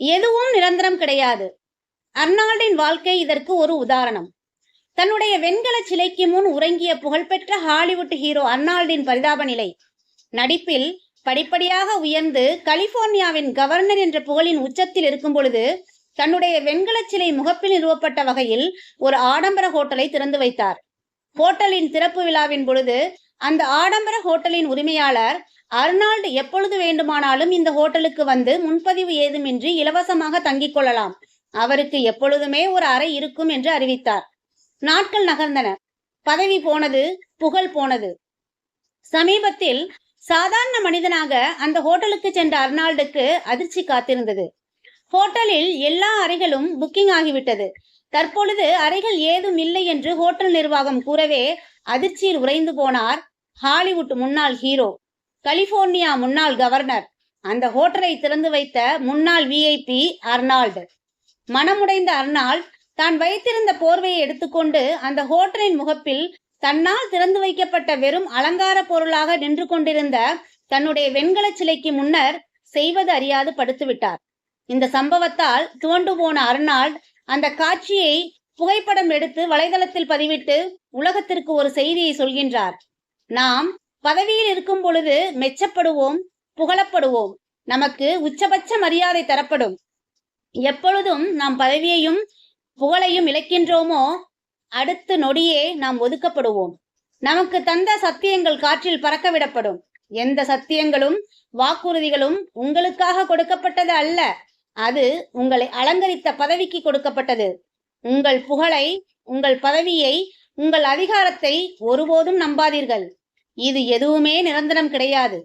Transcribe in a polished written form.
எதுவும் நிரந்தரம் கிடையாது. அர்னால்டின் வாழ்க்கை இதற்கு ஒரு உதாரணம். தன்னுடைய வெண்கல சிலைக்கு முன் உறங்கிய புகழ்பெற்ற ஹாலிவுட் ஹீரோ அர்னால்டின் பரிதாப நிலை. நடிப்பில் படிப்படியாக உயர்ந்து கலிபோர்னியாவின் கவர்னர் என்ற புகழின் உச்சத்தில் இருக்கும் பொழுது தன்னுடைய வெண்கல சிலை முகப்பில் நிறுவப்பட்ட வகையில் ஒரு ஆடம்பர ஹோட்டலை திறந்து வைத்தார். ஹோட்டலின் திறப்பு விழாவின் பொழுது அந்த ஆடம்பர ஹோட்டலின் உரிமையாளர், அர்னால்டு எப்பொழுது வேண்டுமானாலும் இந்த ஹோட்டலுக்கு வந்து முன்பதிவு ஏதுமின்றி இலவசமாக தங்கிக் கொள்ளலாம், அவருக்கு எப்பொழுதுமே ஒரு அறை இருக்கும் என்று அறிவித்தார். நாட்கள் நகர்ந்தன. பதவி போனது, புகழ் போனது. சமீபத்தில் சாதாரண மனிதனாக அந்த ஹோட்டலுக்கு சென்ற அர்னால்டுக்கு அதிர்ச்சி காத்திருந்தது. ஹோட்டலில் எல்லா அறைகளும் புக்கிங் ஆகிவிட்டது. தற்பொழுது அறைகள் ஏதும் இல்லை என்று ஹோட்டல் நிர்வாகம் கூறவே அதிர்ச்சியில் உறைந்து போனார் ஹாலிவுட் முன்னாள் ஹீரோ, கலிபோர்னியா முன்னாள் கவர்னர், அந்த ஹோட்டலை திறந்து வைத்த முன்னாள் விஐபி அர்னால்டு. மனமுடைந்த அர்னால்டு தான் வைத்திருந்த போர்வையை எடுத்துக்கொண்டு அந்த ஹோட்டலின் முகப்பில் தன்னால் திறந்து வைக்கப்பட்ட வெறும் அலங்கார பொருளாக நின்று கொண்டிருந்த தன்னுடைய வெண்கல சிலைக்கு முன்னர் செய்வது அறியாது படுத்துவிட்டார். இந்த சம்பவத்தால் துவண்டு போன அர்னால்டு அந்த காட்சியை புகைப்படம் எடுத்து வலைதளத்தில் பதிவிட்டு உலகத்திற்கு ஒரு செய்தியை சொல்கின்றார். நாம் பதவியில் இருக்கும் பொழுது மெச்சப்படுவோம், புகழப்படுவோம், நமக்கு உச்சபட்ச மரியாதை தரப்படும். எப்பொழுதும் நாம் பதவியையும் புகழையும் இழக்கின்றோமோ அடுத்த நொடியே நாம் ஒதுக்கப்படுவோம். நமக்கு தந்த சத்தியங்கள் காற்றில் பறக்க விடப்படும். எந்த சத்தியங்களும் வாக்குறுதிகளும் உங்களுக்காக கொடுக்கப்பட்டது அல்ல, அது உங்களை அலங்கரித்த பதவிக்கு கொடுக்கப்பட்டது. உங்கள் புகழை, உங்கள் பதவியை, உங்கள் அதிகாரத்தை ஒருபோதும் நம்பாதீர்கள். இது எதுவுமே நிரந்தரம் கிடையாது.